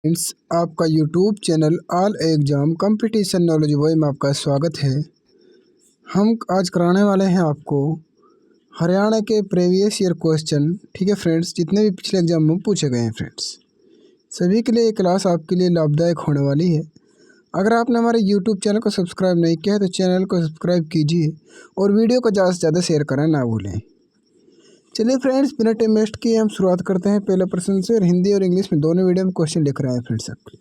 Friends, आपका YouTube channel all exam competition knowledge boy में आपका स्वागत है। हम आज कराने वाले हैं आपको हरियाणा के प्रीवियस ईयर क्वेश्चन। ठीक है फ्रेंड्स, जितने भी पिछले एग्जाम में पूछे गए हैं फ्रेंड्स, सभी के लिए ये क्लास आपके लिए लाभदायक होने वाली है। अगर आपने हमारे यूट्यूब चैनल को सब्सक्राइब नहीं किया है तो चैनल को सब्सक्राइब कीजिए और वीडियो को ज़्यादा से ज़्यादा शेयर करना ना भूलें। चलिए फ्रेंड्स, बिना टाइम वेस्ट किए हम शुरुआत करते हैं पहले प्रश्न से। और हिंदी और इंग्लिश में दोनों मीडियम क्वेश्चन लिख रहे हैं फ्रेंड्स आपके।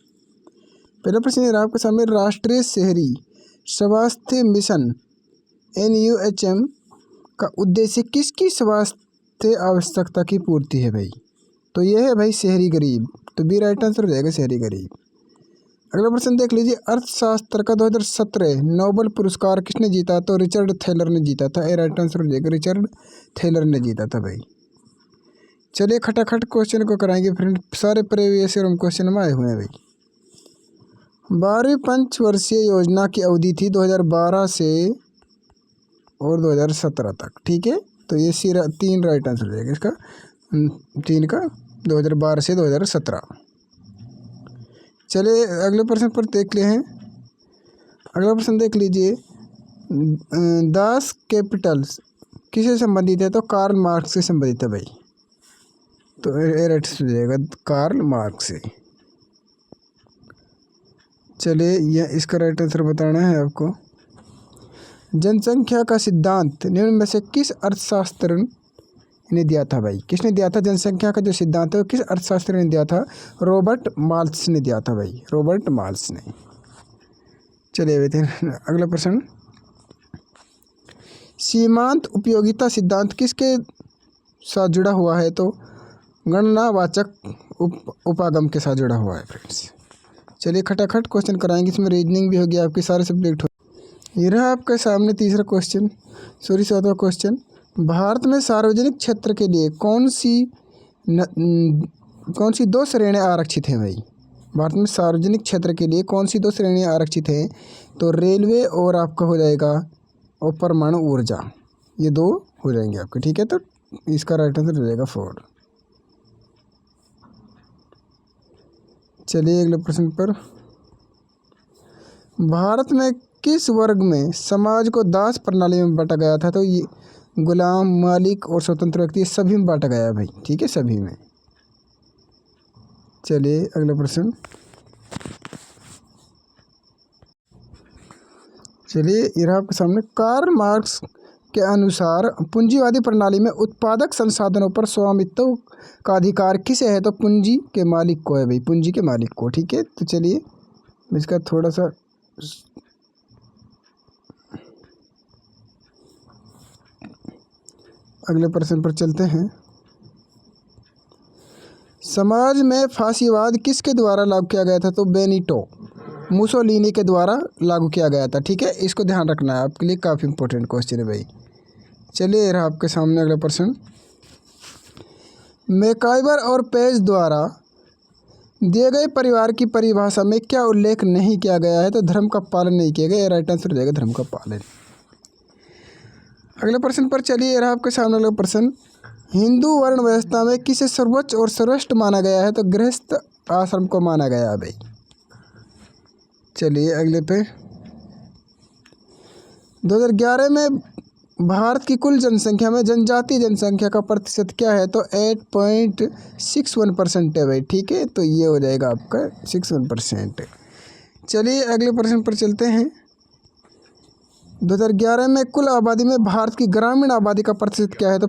पहला प्रश्न है आपके सामने, राष्ट्रीय शहरी स्वास्थ्य मिशन NUHM का उद्देश्य किसकी स्वास्थ्य आवश्यकता की पूर्ति है भाई? तो यह है भाई शहरी गरीब। तो बी राइट आंसर हो जाएगा शहरी गरीब। अगला प्रश्न देख लीजिए, अर्थशास्त्र का 2017 नोबेल पुरस्कार किसने जीता? तो रिचर्ड थैलर ने जीता था। ए राइट आंसर हो जाएगा, रिचर्ड थैलर ने जीता था भाई। चलिए खटाखट क्वेश्चन को कराएंगे फ्रेंड। सारे प्रीवियस ईयर क्वेश्चन में आए हुए हैं भाई। 12वीं पंचवर्षीय योजना की अवधि थी 2012 से और 2017 तक। ठीक है, तो ये सिरा 3 राइट आंसर हो जाएगा इसका, 3 का 2012 से 2017। चलिए अगले प्रश्न पर देख ले हैं। अगला प्रश्न देख लीजिए, दास कैपिटल्स किससे संबंधित है? तो कार्ल मार्क्स से संबंधित है भाई। तो राइट हो जाएगा कार्ल मार्क्स से। चलिए यह इसका राइट आंसर बताना है आपको। जनसंख्या का सिद्धांत निम्न में से किस अर्थशास्त्री ने दिया था भाई? किसने दिया था? जनसंख्या का जो सिद्धांत है वो किस अर्थशास्त्री ने दिया था? रॉबर्ट माल्थस ने दिया था भाई, रॉबर्ट माल्थस ने। चलिए अगला प्रश्न, सीमांत उपयोगिता सिद्धांत किसके साथ जुड़ा हुआ है? तो गणनावाचक उपागम के साथ जुड़ा हुआ है फ्रेंड्स। चलिए खटाखट क्वेश्चन कराएंगे, इसमें रीजनिंग भी होगी, आपके सारे सब्जेक्ट हो। ये रहा आपके सामने तीसरा क्वेश्चन, चौथा क्वेश्चन। भारत में सार्वजनिक क्षेत्र के लिए कौन सी 2 श्रेणियाँ आरक्षित हैं भाई? भारत में सार्वजनिक क्षेत्र के लिए कौन सी 2 श्रेणियाँ आरक्षित हैं? तो रेलवे और आपका हो जाएगा और परमाणु ऊर्जा, ये 2 हो जाएंगे आपके। ठीक है, तो इसका राइट आंसर हो जाएगा 4। चलिए अगले प्रश्न पर, भारत में किस वर्ग में समाज को दास प्रणाली में बांटा गया था? तो ये गुलाम, मालिक और स्वतंत्र व्यक्ति सभी में बांटा गया है भाई। ठीक है, सभी में। चलिए अगला प्रश्न, चलिए ये रहा आपके सामने। कार्ल मार्क्स के अनुसार पूंजीवादी प्रणाली में उत्पादक संसाधनों पर स्वामित्व का अधिकार किसे है? तो पूंजी के मालिक को है भाई, पूंजी के मालिक को। ठीक है, तो चलिए इसका थोड़ा सा अगले प्रश्न पर चलते हैं। समाज में फांसीवाद किसके द्वारा लागू किया गया था? तो बेनिटो मुसोलिनी के द्वारा लागू किया गया था। ठीक है, इसको ध्यान रखना है, आपके लिए काफ़ी इंपॉर्टेंट क्वेश्चन है भाई। चलिए रहा आपके सामने अगला प्रश्न, मैकाइवर और पेज द्वारा दिए गए परिवार की परिभाषा में क्या उल्लेख नहीं किया गया है? तो धर्म का पालन नहीं किया गया। राइट आंसर हो जाएगा धर्म का पालन। अगले प्रश्न पर चलिए रहा आपके सामने अगला प्रश्न, हिंदू वर्ण व्यवस्था में किसे सर्वोच्च और सर्वश्रेष्ठ माना गया है? तो गृहस्थ आश्रम को माना गया है भाई। चलिए अगले पे, 2011 में भारत की कुल जनसंख्या में जनजातीय जनसंख्या का प्रतिशत क्या है? तो 8.61% है भाई। ठीक है, तो ये हो जाएगा आपका 61%। चलिए अगले प्रश्न पर चलते हैं। 2011 में कुल आबादी में भारत की ग्रामीण आबादी का प्रतिशत क्या है? तो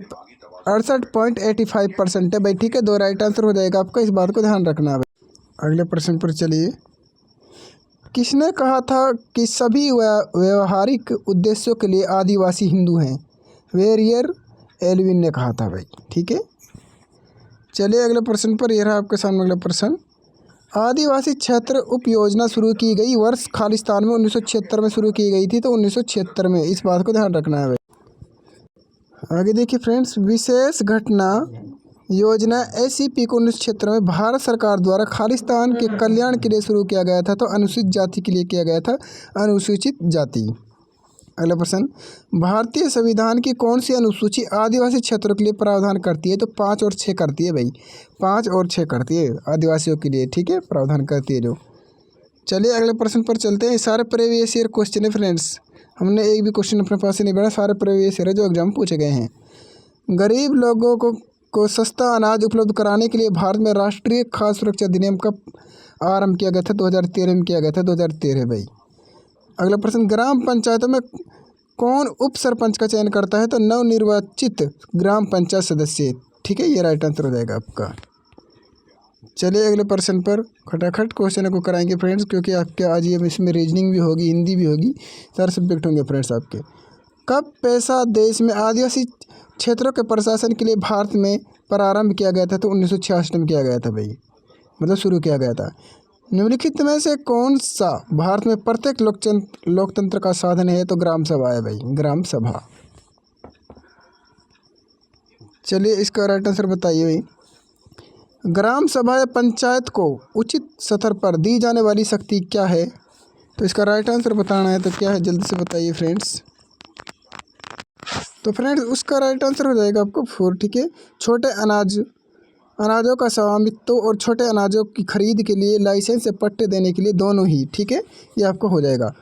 68.85% है भाई। ठीक है, 2 राइट आंसर हो जाएगा आपका, इस बात को ध्यान रखना है भाई। अगले प्रश्न पर चलिए, किसने कहा था कि सभी व्यवहारिक उद्देश्यों के लिए आदिवासी हिंदू हैं? वेरियर एल्विन ने कहा था भाई। ठीक है, चलिए अगले प्रश्न पर, यह रहा आपके सामने अगला प्रश्न, आदिवासी क्षेत्र उप योजना शुरू की गई वर्ष खालिस्तान में 1976 में शुरू की गई थी। तो 1976 में, इस बात को ध्यान रखना है भाई। आगे देखिए फ्रेंड्स, विशेष घटना योजना SCP को 1976 में भारत सरकार द्वारा खालिस्तान के कल्याण के लिए शुरू किया गया था। तो अनुसूचित जाति के लिए किया गया था, अनुसूचित जाति। अगला प्रश्न, भारतीय संविधान की कौन सी अनुसूची आदिवासी क्षेत्रों के लिए प्रावधान करती है? तो 5 और 6 करती है भाई, 5 और 6 करती है आदिवासियों के लिए, ठीक है, प्रावधान करती है जो। चलिए अगले प्रश्न पर चलते हैं। सारे प्रीवियस ईयर क्वेश्चन है फ्रेंड्स, हमने एक भी क्वेश्चन अपने पास से नहीं बढ़ा, सारे प्रीवियस ईयर है जो एग्जाम पूछे गए हैं। गरीब लोगों को सस्ता अनाज उपलब्ध कराने के लिए भारत में राष्ट्रीय खाद्य सुरक्षा अधिनियम कब आरंभ किया गया था? 2013 में किया गया था, 2013 भाई। अगला प्रश्न, ग्राम पंचायतों में कौन उप सरपंच का चयन करता है? तो नवनिर्वाचित ग्राम पंचायत सदस्य, ठीक है, ये राइट आंसर हो जाएगा आपका। चलिए अगले प्रश्न पर खटाखट क्वेश्चन को कराएंगे फ्रेंड्स, क्योंकि आपके आज ये इसमें रीजनिंग भी होगी, हिंदी भी होगी, सारे सब्जेक्ट होंगे फ्रेंड्स आपके। कब पैसा देश में आदिवासी क्षेत्रों के प्रशासन के लिए भारत में प्रारंभ किया गया था? तो 1966 में किया गया था भाई, मतलब शुरू किया गया था। निम्नलिखित में से कौन सा भारत में प्रत्येक लोकतंत्र का साधन है? तो ग्राम सभा है भाई, ग्राम सभा। चलिए इसका राइट आंसर बताइए भाई। ग्राम सभा या पंचायत को उचित स्तर पर दी जाने वाली शक्ति क्या है? तो इसका राइट आंसर बताना है, तो क्या है जल्दी से बताइए फ्रेंड्स। तो फ्रेंड्स उसका राइट आंसर हो जाएगा आपको 4, ठीक है। छोटे अनाजों का स्वामित्व और छोटे अनाजों की खरीद के लिए लाइसेंस या पट्टे देने के लिए, दोनों ही, ठीक है, ये आपको हो जाएगा।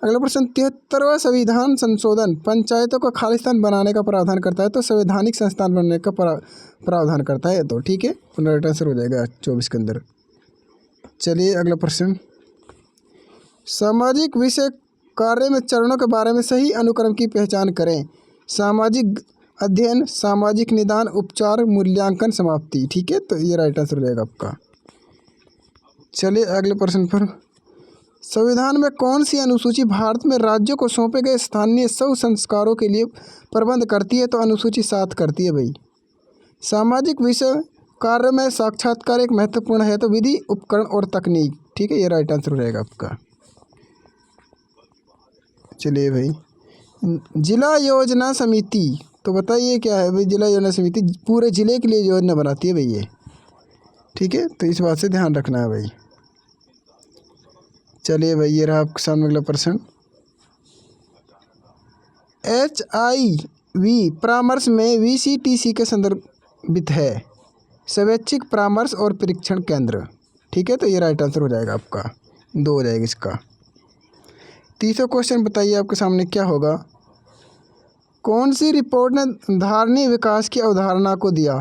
अगला प्रश्न, 73वां संविधान संशोधन पंचायतों को खालिस्तान बनाने का प्रावधान करता है? तो संवैधानिक संस्थान बनने का प्रावधान करता है, तो ठीक है, राइट आंसर हो जाएगा 24 के अंदर। चलिए अगला प्रश्न, सामाजिक विषय कार्य में चरणों के बारे में सही अनुक्रम की पहचान करें। सामाजिक अध्ययन, सामाजिक निदान, उपचार, मूल्यांकन, समाप्ति, ठीक है, तो ये राइट आंसर हो जाएगा आपका। चलिए अगले प्रश्न पर, संविधान में कौन सी अनुसूची भारत में राज्यों को सौंपे गए स्थानीय शव संस्कारों के लिए प्रबंध करती है? तो अनुसूची 7 करती है भाई। सामाजिक विषय कार्य में साक्षात्कार एक महत्वपूर्ण है? तो विधि, उपकरण और तकनीक, ठीक है, ये राइट आंसर हो जाएगा आपका। चलिए भाई, जिला योजना समिति, तो बताइए क्या है भाई। जिला योजना समिति पूरे जिले के लिए योजना बनाती है भाई ये, ठीक है, तो इस बात से ध्यान रखना है भाई। चलिए भाई ये रहा आपके सामने अगला प्रश्न, HIV परामर्श में VCTC के संदर्भित है? स्वैच्छिक परामर्श और परीक्षण केंद्र, ठीक है, तो ये राइट आंसर हो जाएगा आपका, 2 हो जाएगा इसका। तीसरा क्वेश्चन बताइए आपके सामने क्या होगा। कौन सी रिपोर्ट ने धारणीय विकास की अवधारणा को दिया?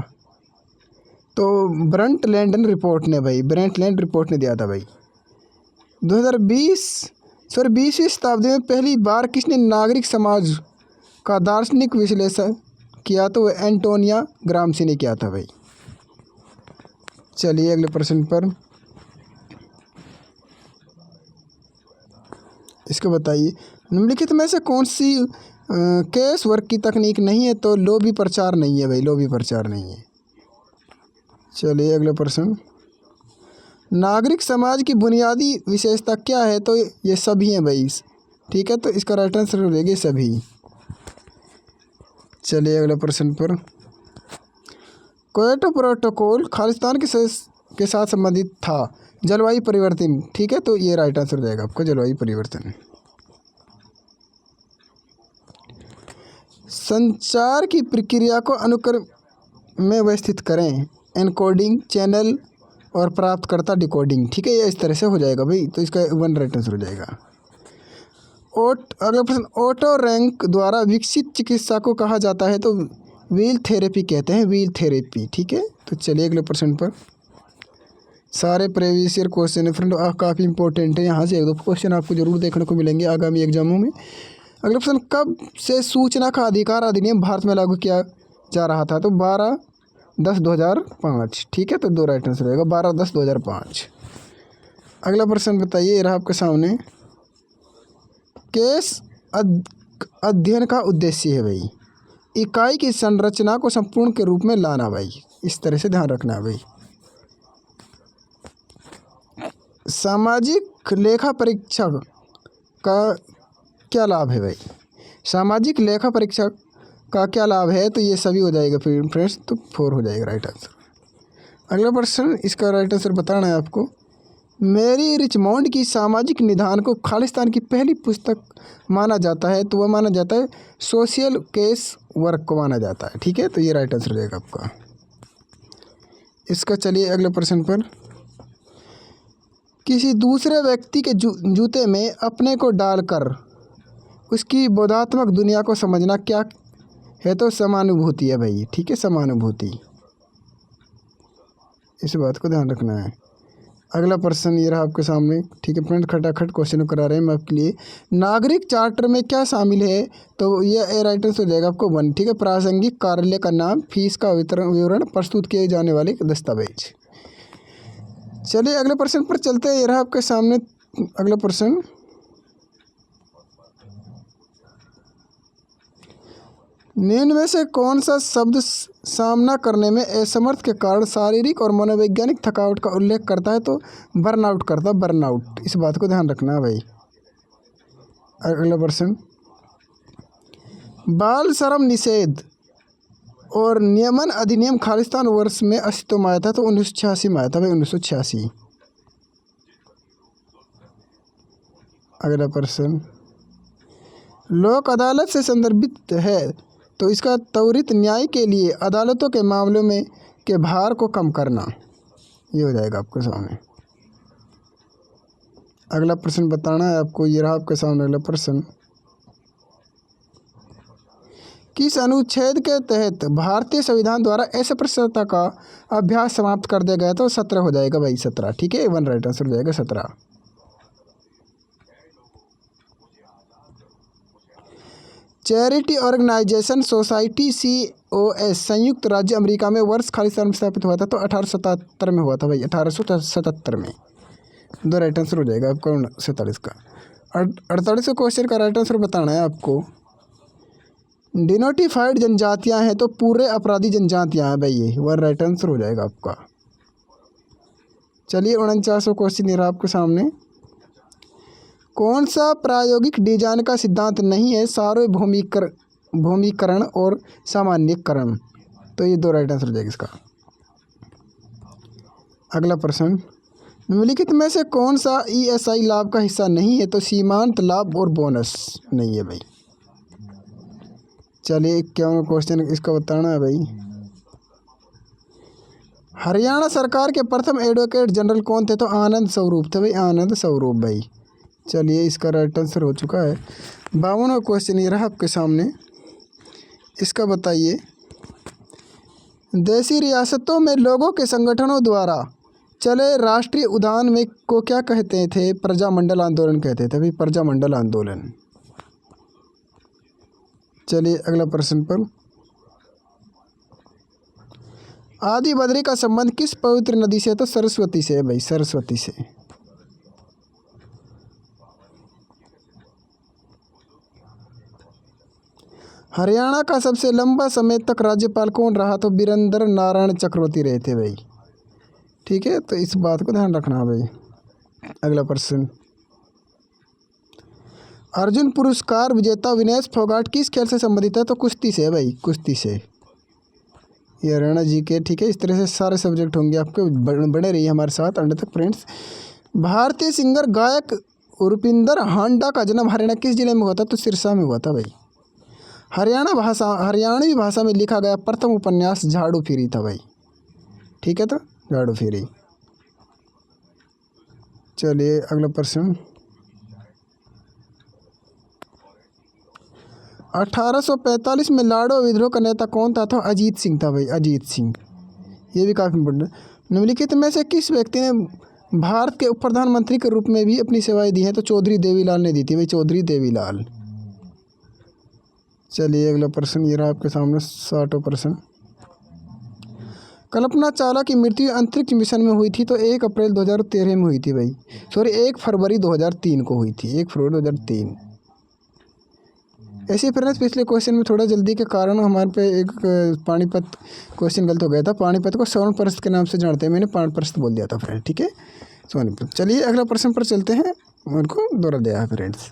तो ब्रंटलैंड रिपोर्ट ने भाई, ब्रंटलैंड रिपोर्ट ने दिया था भाई। 20वीं शताब्दी में पहली बार किसने नागरिक समाज का दार्शनिक विश्लेषण किया? तो एंटोनिया ग्राम्सी ने किया था भाई। चलिए अगले प्रश्न पर, इसको बताइए, निम्नलिखित में से कौन सी केस वर्क की तकनीक नहीं है? तो लोभी प्रचार नहीं है भाई, लोभी प्रचार नहीं है। चलिए अगला प्रश्न, नागरिक समाज की बुनियादी विशेषता क्या है? तो ये सभी हैं भाई, ठीक है, तो इसका राइट आंसर हो जाएगा सभी। चलिए अगला प्रश्न पर, क्योटो प्रोटोकॉल खालिस्तान के साथ संबंधित था? जलवायु परिवर्तन, ठीक है, तो ये राइट आंसर हो जाएगा आपका, जलवायु परिवर्तन। संचार की प्रक्रिया को अनुक्रम में व्यवस्थित करें। एनकोडिंग, चैनल और प्राप्तकर्ता डिकोडिंग, ठीक है, ये इस तरह से हो जाएगा भाई, तो इसका 1 राइट आंसर हो जाएगा। अगला प्रश्न, ऑटो रैंक द्वारा विकसित चिकित्सा को कहा जाता है? तो व्हील थेरेपी कहते हैं, व्हील थेरेपी, ठीक है। तो चलिए अगले प्रश्न पर, सारे प्रीवियस ईयर क्वेश्चन है फ्रेंड, काफ़ी इंपॉर्टेंट है, यहाँ से 1-2 क्वेश्चन आपको जरूर देखने को मिलेंगे आगामी एग्जामों में। अगला प्रश्न, कब से सूचना का अधिकार अधिनियम भारत में लागू किया जा रहा था? तो 12/10/2005, ठीक है, तो 2 राइट आंसर रहेगा, 12/10/2005। अगला प्रश्न बताइए, ये रहा आपके सामने, केस अध्ययन का उद्देश्य है भाई इकाई की संरचना को संपूर्ण के रूप में लाना भाई, इस तरह से ध्यान रखना है भाई। सामाजिक लेखा परीक्षक का क्या लाभ है भाई? सामाजिक लेखा परीक्षक का क्या लाभ है? तो ये सभी हो जाएगा फिर फ्रेंड्स, तो 4 हो जाएगा राइट आंसर। अगला प्रश्न, इसका राइट आंसर बताना है आपको। मेरी रिचमोंड की सामाजिक निदान को खालिस्तान की पहली पुस्तक माना जाता है, तो वह माना जाता है सोशल केस वर्क को माना जाता है। ठीक है, तो ये राइट आंसर हो जाएगा आपका इसका। चलिए अगले प्रश्न पर। किसी दूसरे व्यक्ति के जूते में अपने को डालकर उसकी बोधात्मक दुनिया को समझना क्या है? तो समानुभूति है भाई। ठीक है, समानुभूति, इस बात को ध्यान रखना है। अगला प्रश्न ये रहा आपके सामने। ठीक है फ्रेंड, खटाखट क्वेश्चन करा रहे हैं मैं आपके लिए। नागरिक चार्टर में क्या शामिल है? तो ये राइट आंसर हो जाएगा आपको 1। ठीक है, प्रासंगिक कार्यालय का नाम, फीस का विवरण, प्रस्तुत किए जाने वाले दस्तावेज। चलिए अगले प्रश्न पर चलते हैं। ये रहा आपके सामने अगला प्रश्न। निम्न में से कौन सा शब्द सामना करने में असमर्थ के कारण शारीरिक और मनोवैज्ञानिक थकावट का उल्लेख करता है? तो बर्नआउट करता है, बर्नआउट, इस बात को ध्यान रखना है भाई। अगला प्रश्न। बाल श्रम निषेध और नियमन अधिनियम खालिस्तान वर्ष में अस्तित्व में आया था? तो 1986 में आया था भाई, 1986। अगला प्रश्न। लोक अदालत से संदर्भित है, तो इसका त्वरित न्याय के लिए अदालतों के मामलों में के भार को कम करना, ये हो जाएगा आपके सामने। अगला प्रश्न बताना है आपको। ये रहा आपके सामने अगला प्रश्न। किस अनुच्छेद के तहत भारतीय संविधान द्वारा अस्पृश्यता का अभ्यास समाप्त कर दिया गया? तो 17 हो जाएगा भाई, 17। ठीक है, 1 राइट आंसर हो जाएगा 17। चैरिटी ऑर्गेनाइजेशन सोसाइटी COS संयुक्त राज्य अमेरिका में वर्ष खालिस्तान में स्थापित हुआ था? तो 1877 में हुआ था भाई, 1877 में। 2 राइट आंसर हो जाएगा आपको 47 का। 48 क्वेश्चन का राइट आंसर बताना है आपको। डिनोटिफाइड जनजातियां हैं, तो पूरे अपराधी जनजातियां हैं भाई, ये 1 राइट आंसर हो जाएगा आपका। चलिए 49वां क्वेश्चन ये रहा आपके सामने। कौन सा प्रायोगिक डिजाइन का सिद्धांत नहीं है? सार्वभौमिकरण और सामान्यीकरण, तो ये 2 राइट आंसर हो जाएगा इसका। अगला प्रश्न। निम्नलिखित में से कौन सा ESI लाभ का हिस्सा नहीं है? तो सीमांत लाभ और बोनस नहीं है भाई। चलिए 51वां क्वेश्चन इसका बताना है भाई। हरियाणा सरकार के प्रथम एडवोकेट जनरल कौन थे? तो आनंद स्वरूप थे भाई, आनंद स्वरूप भाई। चलिए इसका राइट आंसर हो चुका है। 52वां क्वेश्चन ये रहा आपके सामने। इसका बताइए। देशी रियासतों में लोगों के संगठनों द्वारा चले राष्ट्रीय उद्यान में को क्या कहते थे? प्रजामंडल आंदोलन कहते थे भाई, प्रजामंडल आंदोलन। चलिए अगला प्रश्न पर। आदि बद्री का संबंध किस पवित्र नदी से? तो सरस्वती से है भाई, सरस्वती से। हरियाणा का सबसे लंबा समय तक राज्यपाल कौन रहा? तो वीरेंद्र नारायण चक्रवर्ती रहे थे भाई। ठीक है, तो इस बात को ध्यान रखना भाई। अगला प्रश्न। अर्जुन पुरस्कार विजेता विनेश फोगाट किस खेल से संबंधित है? तो कुश्ती से है भाई, कुश्ती से। ये हरियाणा जी के। ठीक है, इस तरह से सारे सब्जेक्ट होंगे आपके, बने रहिए हमारे साथ अंत तक फ्रेंड्स। भारतीय सिंगर गायक रुपिंदर हांडा का जन्म हरियाणा किस जिले में हुआ था? तो सिरसा में हुआ था भाई। हरियाणवी भाषा में लिखा गया प्रथम उपन्यास झाड़ू फिरी था भाई। ठीक है, तो झाड़ू फिरी। चलिए अगला प्रश्न। 1845 में लाड़ो विद्रोह का नेता कौन था? तो अजीत सिंह था भाई, अजीत सिंह। ये भी काफ़ी इम्पोर्टेंट। निम्नलिखित में से किस व्यक्ति ने भारत के उप प्रधानमंत्री के रूप में भी अपनी सेवाएं दी हैं? तो चौधरी देवीलाल ने दी थी भाई, चौधरी देवीलाल। चलिए अगला प्रश्न ये रहा आपके सामने 60वां प्रश्न। कल्पना चावला की मृत्यु अंतरिक्ष मिशन में हुई थी? तो 1 अप्रैल 2013 में हुई थी भाई, सॉरी 1 फरवरी 2003 को हुई थी, 1 फरवरी 2003। ऐसे फ्रेंड्स पिछले क्वेश्चन में थोड़ा जल्दी के कारण हमारे पे एक पानीपत क्वेश्चन गलत हो गया था। पानीपत को स्वर्ण प्रस्थ के नाम से जानते हैं, मैंने पानीपत बोल दिया था फ्रेंड। ठीक है, सोनीपत। चलिए अगला प्रश्न पर चलते हैं, उनको दोहरा दिया है फ्रेंड्स।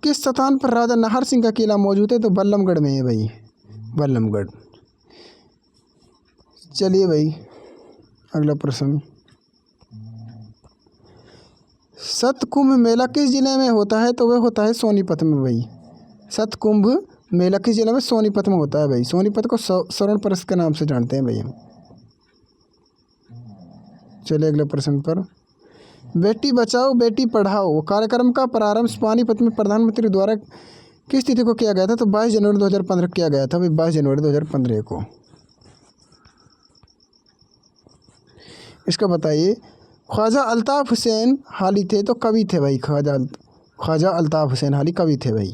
किस स्थान पर राजा नाहर सिंह का किला मौजूद है? तो बल्लमगढ़ में है भाई, बल्लमगढ़। चलिए भाई अगला प्रश्न। सतकुंभ मेला किस जिले में होता है? तो वह होता है सोनीपत में भाई। सतकुंभ मेला किस जिले में? सोनीपत में होता है भाई। सोनीपत को स्वर्ण पर्स के नाम से जानते हैं भाई हम। चलिए अगले प्रश्न पर। बेटी बचाओ बेटी पढ़ाओ कार्यक्रम का प्रारंभ पानीपत में प्रधानमंत्री द्वारा किस तिथि को किया गया था? तो 22 जनवरी 2015 किया गया था भाई, 22 जनवरी 2015 को। इसका बताइए। ख्वाजा अल्ताफ़ हुसैन हाली थे तो कवि थे भाई। ख्वाजा अल्ताफ़ हुसैन हाली कवि थे भाई।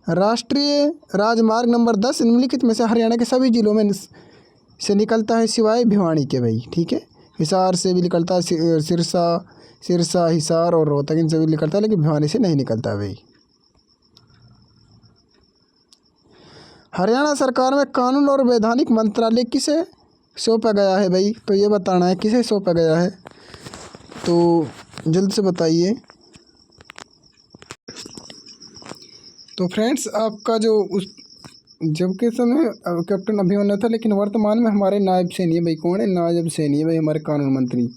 राष्ट्रीय राजमार्ग नंबर 10 निम्नलिखित में से हरियाणा के सभी जिलों में से निकलता है सिवाय भिवानी के भाई। ठीक है, हिसार से भी निकलता है, सिरसा हिसार और रोहतक इनसे भी निकलता है, लेकिन भिवानी से नहीं निकलता है भाई। हरियाणा सरकार में कानून और वैधानिक मंत्रालय किसे सौंपा गया है भाई? तो ये बताना है किसे सौंपा गया है, तो जल्द से बताइए। तो फ्रेंड्स आपका जो जब के समय कैप्टन अभिमन्यु था, लेकिन वर्तमान में हमारे नायब सैनी है भाई। कौन है? नायब सैनी है भाई, हमारे कानून मंत्री।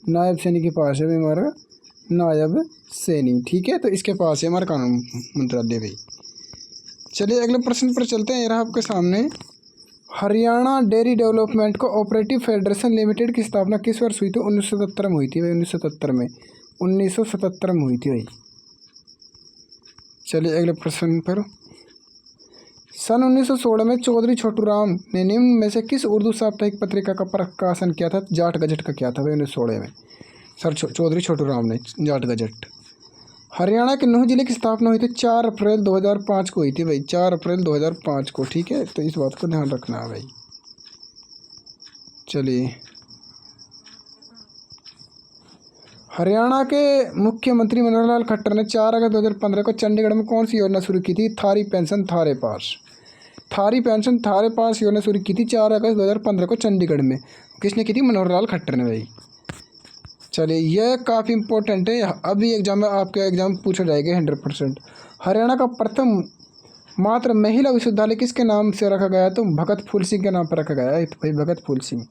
नायब सैनी के पास है भाई हमारा नायब सैनी। ठीक है, तो इसके पास है हमारा कानून मंत्रालय भाई। चलिए अगले प्रश्न पर चलते हैं। ये रहा आपके सामने। Haryana dairy development cooperative federation limited की स्थापना किस वर्ष हुई थी? 1977 में हुई थी भाई। 1977 में हुई थी भाई। चलिए अगले प्रश्न पर। सन 1916 में चौधरी छोटू राम ने निम्न में से किस उर्दू साप्ताहिक पत्रिका का प्रकाशन किया था? जाट गजट का किया था भाई 1916 में। सर चौधरी छोटू राम ने जाट गजट। हरियाणा के नूंह जिले की स्थापना हुई थी 4 अप्रैल 2005 को हुई थी भाई। 4 अप्रैल 2005 को। ठीक है, तो इस बात को ध्यान रखना है भाई। चलिए, हरियाणा के मुख्यमंत्री मनोहर लाल खट्टर ने 4 अगस्त 2015 को चंडीगढ़ में कौन सी योजना शुरू की थी? थारी पेंशन थारे पास। थारी पेंशन थारे पास योजना शुरू की थी 4 अगस्त 2015 को चंडीगढ़ में। किसने की थी? मनोहर लाल खट्टर ने भाई। चलिए, यह काफ़ी इंपॉर्टेंट है, अभी एग्जाम में आपके एग्जाम पूछा जाएगा 100%। हरियाणा का प्रथम मात्र महिला विश्वविद्यालय किसके नाम से रखा गया है? तो भगत फूल सिंह के नाम पर रखा गया है भाई, भगत फूल सिंह।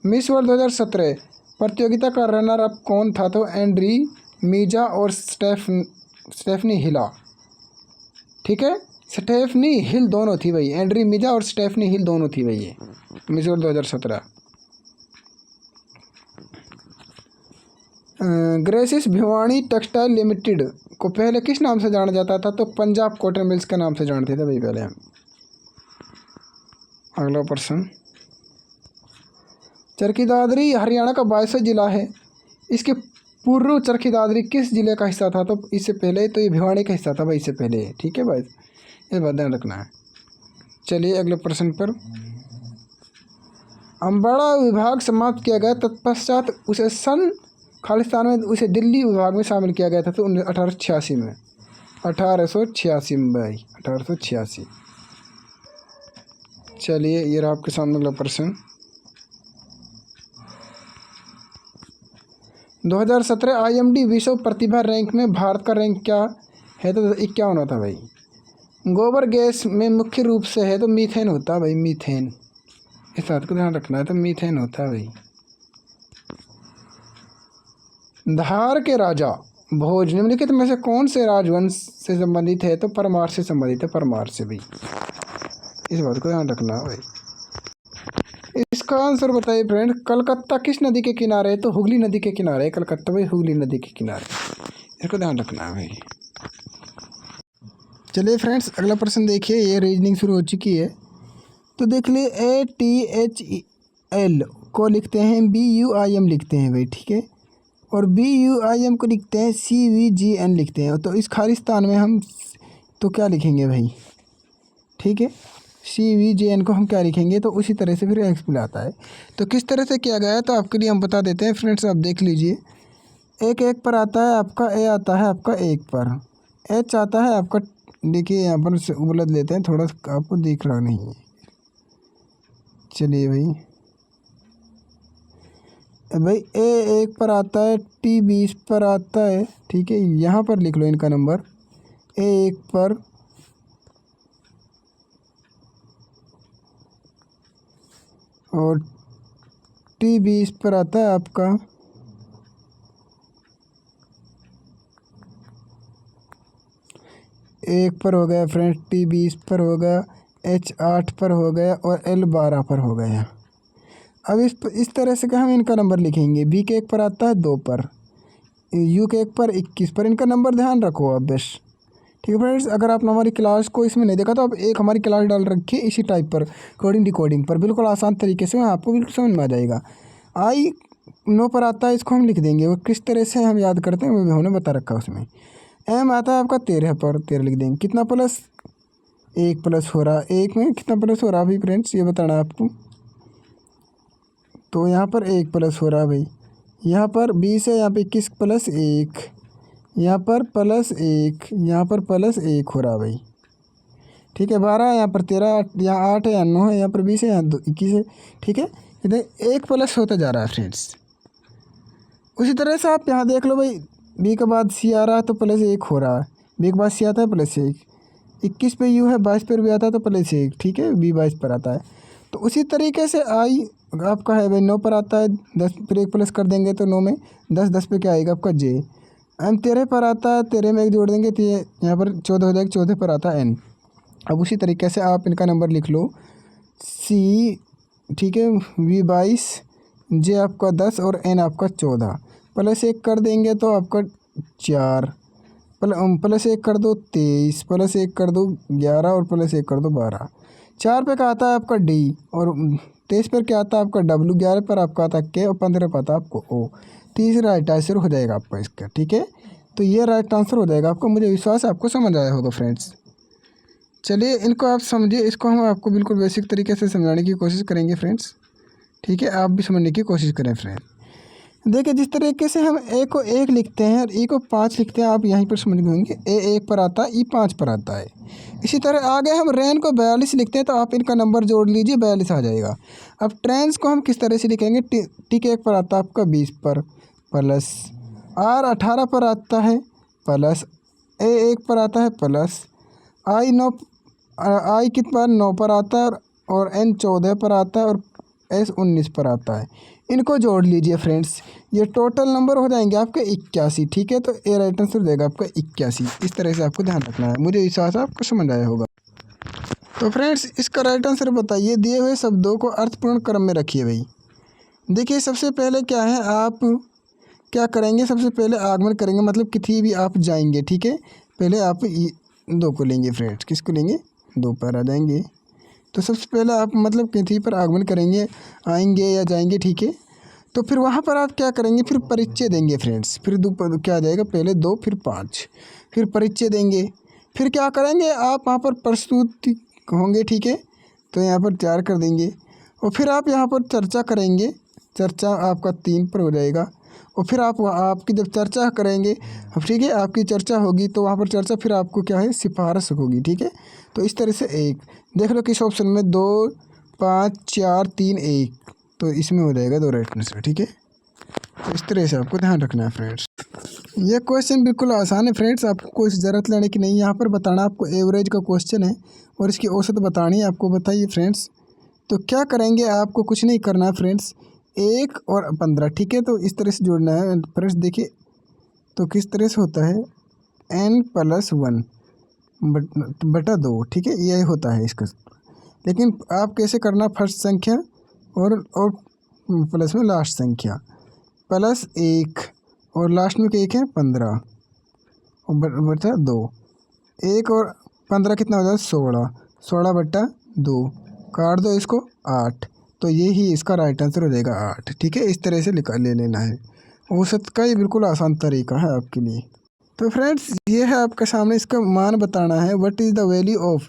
मिस वर्ल्ड 2017 प्रतियोगिता का रनर अप कौन था? तो एंड्री मीजा और स्टेफनी हिला। ठीक है, स्टेफनी हिल दोनों थी भाई। एंड्री मीजा और स्टेफनी हिल दोनों थी भाई ये मिस वर्ल्ड 2017। ग्रेसिस भिवानी टेक्सटाइल लिमिटेड को पहले किस नाम से जाना जाता था? तो पंजाब कॉटन मिल्स के नाम से जानते थे भाई पहले हम। अगला प्रश्न। चरखी दादरी हरियाणा का 22वां जिला है। इसके पूर्व चरखी दादरी किस जिले का हिस्सा था? तो इससे पहले तो ये भिवानी का हिस्सा था भाई, इससे पहले। ठीक है भाई, ये बात ध्यान रखना है। चलिए अगले प्रश्न पर। अम्बाड़ा विभाग समाप्त किया गया तत्पश्चात उसे सन खालिस्तान में उसे दिल्ली विभाग में शामिल किया गया था। तो 1886 में। 1886 में भाई, 1886। चलिए ये रहा आपके सामने अगला प्रश्न। 2017 IMD विश्व प्रतिभा रैंक में भारत का रैंक क्या है? तो 51 था भाई। गोबर गैस में मुख्य रूप से है तो मीथेन होता है भाई, मीथेन। इस बात को ध्यान रखना है, तो मीथेन होता है भाई। धार के राजा भोज निम्नलिखित में से कौन से राजवंश से संबंधित है? तो परमार से संबंधित है, परमार से भाई। इस बात को ध्यान रखना है भाई। इसका आंसर बताइए फ्रेंड। कलकत्ता किस नदी के किनारे है? तो हुगली नदी के किनारे है कलकत्ता भाई, हुगली नदी के किनारे। इसको ध्यान रखना है भाई। चलिए फ्रेंड्स अगला प्रश्न देखिए, ये रीजनिंग शुरू हो चुकी है। तो देख लिए ATHEL को लिखते हैं BUIM लिखते हैं भाई। ठीक है, और BUIM को लिखते हैं CVGN लिखते हैं। तो इस खालिस्तान में हम तो क्या लिखेंगे भाई? ठीक है, CVGN को हम क्या लिखेंगे? तो उसी तरह से फिर एक्सप्लेन आता है। तो किस तरह से किया गया है तो आपके लिए हम बता देते हैं फ्रेंड्स, आप देख लीजिए। 1 पर आता है आपका, A आता है आपका 1 पर, H आता है आपका। देखिए यहाँ पर से उबलत लेते हैं, थोड़ा आपको दिख रहा नहीं है। चलिए भाई, भाई A1 पर आता है, T 20 पर आता है। ठीक है, यहाँ पर लिख लो इनका नंबर। A1 पर और T20 पर आता है आपका एक पर हो गया फ्रेंड्स, T20 पर हो गया, H8 पर हो गया और L12 पर हो गया। अब इस तरह से हम इनका नंबर लिखेंगे। B के एक पर आता है 2 पर, U के एक पर 21 पर। इनका नंबर ध्यान रखो आप बस, ठीक है फ्रेंड्स। अगर आपने हमारी क्लास को इसमें नहीं देखा तो आप एक हमारी क्लास डाल रखी है इसी टाइप पर, कोडिंग डिकोडिंग पर, बिल्कुल आसान तरीके से आपको बिल्कुल समझ में आ जाएगा। I 9 पर आता है, इसको हम लिख देंगे। वो किस तरह से हम याद करते हैं वो भी हमने बता रखा है उसमें। M आता है आपका 13 पर, 13 लिख देंगे। कितना प्लस, 1 प्लस हो रहा, 1 में कितना प्लस हो रहा भाई फ्रेंड्स, ये बताना है आपको। तो यहाँ पर 1 प्लस हो रहा भाई, यहाँ पर 20 है, यहाँ पे 21 प्लस 1, यहाँ पर प्लस 1, यहाँ पर प्लस 1 हो रहा भाई, ठीक है। 12 यहाँ पर 13, यहाँ 8 है, यहाँ 9 है, यहाँ पर 20 है, यहाँ 21 है, ठीक है। इधर 1 प्लस होता जा रहा है फ्रेंड्स। उसी तरह से आप यहाँ देख लो भाई, B के बाद C आ रहा है तो प्लस 1 हो रहा है, B के बाद C आता है प्लस 1, 21 पे U है, 22 पर भी आता है तो प्लस 1, ठीक है। B 22 पर आता है। तो उसी तरीके से I आपका है भाई 9 पर आता है, 10 पर 1 प्लस कर देंगे तो 9 में 10, 10 पे क्या आएगा आपका J। M 13 पर आता है, 13 में 1 जोड़ देंगे तो ये यहाँ पर 14 हो जाएगा, 14 पर आता है N। अब उसी तरीके से आप इनका नंबर लिख लो, C, ठीक है, V 22, J आपका 10 और N आपका 14। प्लस 1 कर देंगे तो आपका 4, प्लस 1 कर दो 23, प्लस 1 कर दो 11 और प्लस 1 कर दो 12। 4 पे क्या आता है आपका D और 23 पर क्या आता है आपका W, 11 पर आपका आता है K और 15 पर आता है आपको O। तीसरा राइट आंसर हो जाएगा आपका इसका, ठीक है। तो ये राइट आंसर हो जाएगा आपको, मुझे विश्वास है आपको समझ आया होगा फ्रेंड्स। चलिए इनको आप समझिए, इसको हम आपको बिल्कुल बेसिक तरीके से समझाने की कोशिश करेंगे फ्रेंड्स, ठीक है। आप भी समझने की कोशिश करें फ्रेंड। देखिए जिस तरीके से हम A को 1 लिखते हैं और E को 5 लिखते हैं, आप यहीं पर समझ गए होंगे। A 1 पर आता है, E 5 पर आता है। इसी तरह आगे हम रेन को 42 लिखते हैं तो आप इनका नंबर जोड़ लीजिए, 42 आ जाएगा। अब ट्रेंस को हम किस तरह से लिखेंगे, T के 1 पर आता है आपका 20 पर, प्लस R 18 पर आता है, प्लस A 1 पर आता है, प्लस I कित पर 9 पर आता है और N 14 पर आता है और S 19 पर आता है। इनको जोड़ लीजिए फ्रेंड्स, ये टोटल नंबर हो जाएंगे आपके 81, ठीक है। तो ए राइट आंसर हो जाएगा आपका 81। इस तरह से आपको ध्यान रखना है, मुझे विश्वास है आपको समझ आया होगा। तो फ्रेंड्स इसका राइट आंसर बताइए, दिए हुए शब्दों को अर्थपूर्ण क्रम में रखिए भाई। देखिए सबसे पहले क्या है, आप क्या करेंगे, सबसे पहले आगमन करेंगे, मतलब किसी भी आप जाएंगे, ठीक है। पहले आप 2 को लेंगे फ्रेंड्स, किसको लेंगे, 2 पर आ जाएंगे। तो सबसे पहले आप मतलब किसी पर आगमन करेंगे, आएंगे या जाएंगे, ठीक है। तो फिर वहाँ पर आप क्या करेंगे, फिर परिचय देंगे फ्रेंड्स। फिर क्या आ जाएगा, पहले 2 फिर 5, फिर परिचय देंगे। फिर क्या करेंगे, आप वहाँ पर प्रस्तुति होंगे, ठीक है। तो यहाँ पर 4 कर देंगे और फिर आप यहाँ पर चर्चा करेंगे, चर्चा आपका 3 पर हो जाएगा। और फिर आपकी जब चर्चा करेंगे, ठीक है, आपकी चर्चा होगी तो वहाँ पर चर्चा फिर आपको क्या है, सिफारिश होगी, ठीक है। तो इस तरह से 1 देख लो किस ऑप्शन में, 2 5 4 3 1, तो इसमें हो जाएगा 2 राइट आंसर, ठीक है। तो इस तरह से आपको ध्यान रखना है फ्रेंड्स। ये क्वेश्चन बिल्कुल आसान है फ्रेंड्स, आपको कोई ज़रूरत लेने की नहीं। यहाँ पर बताना आपको एवरेज का क्वेश्चन है और इसकी औसत बतानी है आपको। बताइए फ्रेंड्स, तो क्या करेंगे, आपको कुछ नहीं करना है फ्रेंड्स, 1 और 15, ठीक है। तो इस तरह से जोड़ना है फ्रेंड्स। देखिए तो किस तरह से होता है, n + 1 बटा 2, ठीक है, यही होता है इसका। लेकिन आप कैसे करना, फर्स्ट संख्या और प्लस में लास्ट संख्या, +1 और लास्ट में 1 है 15 और बटा 2, 1 और 15 कितना हो जाएगा, 16, 16 बटा 2, काट दो इसको 8, तो ये ही इसका राइट आंसर हो जाएगा 8, ठीक है। इस तरह से ले लेना है। औसत का ये बिल्कुल आसान तरीका है आपके लिए। तो फ्रेंड्स ये है आपके सामने, इसका मान बताना है। What is the value of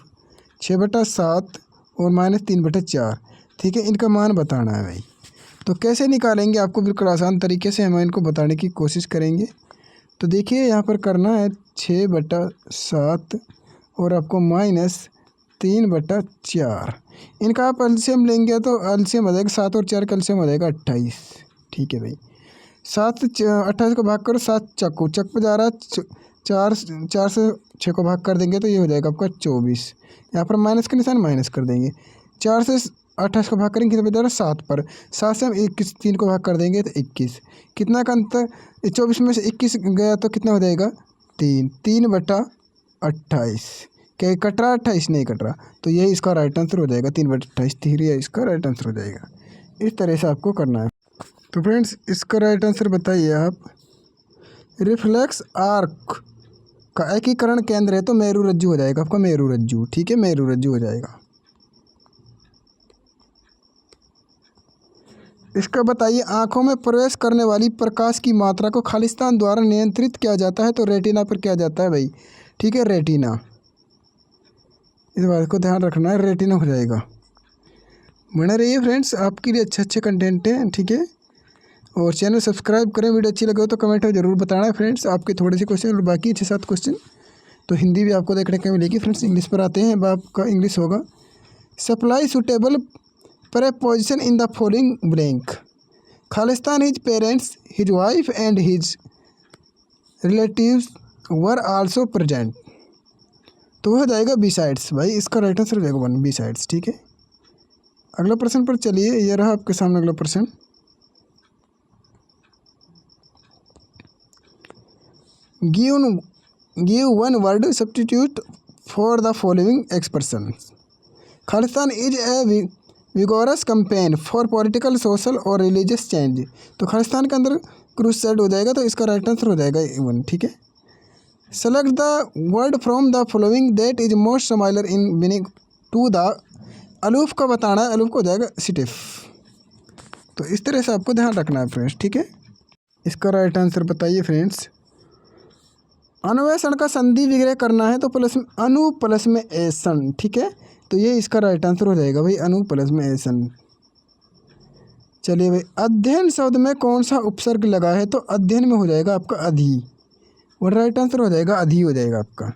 6/7 और -3/4, ठीक है, इनका मान बताना है भाई। तो कैसे निकालेंगे, आपको बिल्कुल आसान तरीके से हम इनको बताने की कोशिश करेंगे। तो देखिए यहाँ पर करना है 6/7 और आपको -3/4, इनका आप एलसीएम लेंगे तो एलसीएम हो जाएगा 7 और 4 का एलसीएम हो जाएगा 28, ठीक है भाई। 7 28 को भाग करो, 7 चक पे जा रहा है, 4 से 6 को भाग कर देंगे तो ये हो जाएगा आपका 24। यहाँ पर माइनस का निशान माइनस कर देंगे, 4 से 28 को भाग करेंगे कितने बचा रहा 7 पर। 7 से हम 21 3 को भाग कर देंगे तो 21। कितना का अंतर, 24 में से 21 गया तो कितना हो जाएगा 3। 3/28। क्या ये कट रहा 28? नहीं कट रहा, तो यही इसका राइट आंसर हो जाएगा। 3/28 3 इसका राइट आंसर हो जाएगा। इस तरह से आपको करना है। तो फ्रेंड्स इसका राइट आंसर बताइए आप। रिफ्लेक्स आर्क का एकीकरण केंद्र है तो मेरु रज्जु हो जाएगा आपका, मेरु रज्जु। ठीक है, मेरु रज्जु हो जाएगा। इसका बताइए आंखों में प्रवेश करने वाली प्रकाश की मात्रा को खालिस्तान द्वारा नियंत्रित किया जाता है तो रेटिना पर किया जाता है भाई। ठीक है, रेटिना, इस बात को ध्यान रखना है, रेटिना हो जाएगा। बने रहिए फ्रेंड्स, आपके लिए अच्छे अच्छे कंटेंट हैं। ठीक है, और चैनल सब्सक्राइब करें। वीडियो अच्छी लगे हो तो कमेंट में ज़रूर बताना है फ्रेंड्स। आपके थोड़े से क्वेश्चन और बाकी 6-7 क्वेश्चन तो हिंदी भी आपको देखने को मिलेगी फ्रेंड्स। इंग्लिश पर आते हैं, अब आपका इंग्लिश होगा। Supply suitable preposition in the following blank. Khalistan his parents, his wife and his relatives were also present. तो वह हो जाएगा besides भाई, इसका राइट आंसर हो जाएगा 1 besides। ठीक है, अगला प्रश्न पर चलिए। ये रहा आपके सामने अगला प्रश्न। Give one word substitute for the following expressions. Khalistan is a vigorous campaign for political social और रिलीजियस चेंज। तो खालिस्तान के अंदर क्रूसेड हो जाएगा तो इसका राइट आंसर हो जाएगा 1। ठीक है, select the word from the following that is most similar in meaning to the. Aloof का बताना है, अलूफ को हो जाएगा सिटिफ। तो इस तरह से आपको ध्यान रखना है फ्रेंड्स। ठीक है, इसका राइट आंसर बताइए फ्रेंड्स। अन्वेषण का संधि विग्रह करना है तो प्लस अनु प्लस में एसन। ठीक है, तो ये इसका राइट आंसर हो जाएगा भाई, अनु प्लस में एसन। चलिए भाई, अध्ययन शब्द में कौन सा उपसर्ग लगा है तो अध्ययन में हो जाएगा आपका अधि, और राइट आंसर हो जाएगा अधि हो जाएगा आपका।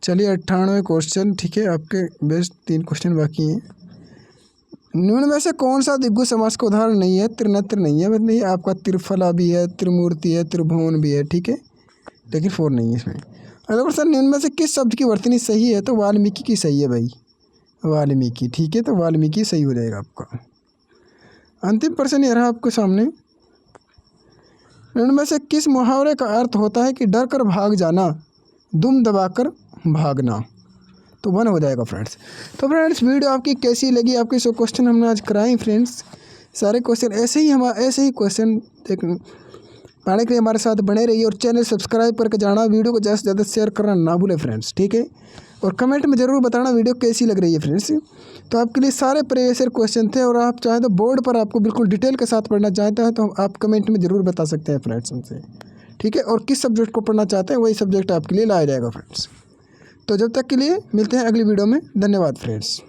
चलिए 98वें क्वेश्चन। ठीक है, आपके बेस्ट 3 क्वेश्चन बाकी हैं। निम्न में से कौन सा दिग्गु समास का उदाहरण नहीं है? त्रिनेत्र नहीं है, मतलब नहीं आपका त्रिफला भी है, त्रिमूर्ति है, त्रिभुवन भी है। ठीक है, लेकिन 4 नहीं है इसमें। अगला क्वेश्चन, निम्न में से किस शब्द की वर्तनी सही है तो वाल्मीकि की सही है भाई, वाल्मीकि। ठीक है, तो वाल्मीकि सही हो जाएगा आपका। अंतिम प्रश्न ये रहा आपके सामने। निम्न में से किस मुहावरे का अर्थ होता है कि डर कर भाग जाना, दुम दबाकर भागना? तो 1 हो जाएगा फ्रेंड्स। तो फ्रेंड्स वीडियो आपकी कैसी लगी? आपके 100 क्वेश्चन हमने आज कराए फ्रेंड्स। सारे क्वेश्चन ऐसे ही क्वेश्चन पाने के लिए हमारे साथ बने रहिए और चैनल सब्सक्राइब करके जाना। वीडियो को ज़्यादा से ज़्यादा शेयर करना ना भूलें फ्रेंड्स। ठीक है, और कमेंट में ज़रूर बताना वीडियो कैसी लग रही है फ्रेंड्स। तो आपके लिए सारे प्रीवियस ईयर क्वेश्चन थे, और आप चाहें तो बोर्ड पर आपको बिल्कुल डिटेल के साथ पढ़ना चाहते हैं तो आप कमेंट में ज़रूर बता सकते हैं फ्रेंड्स हमसे। ठीक है, और किस सब्जेक्ट को पढ़ना चाहते हैं वही सब्जेक्ट आपके लिए लाया जाएगा फ्रेंड्स। तो जब तक के लिए मिलते हैं अगली वीडियो में। धन्यवाद फ्रेंड्स।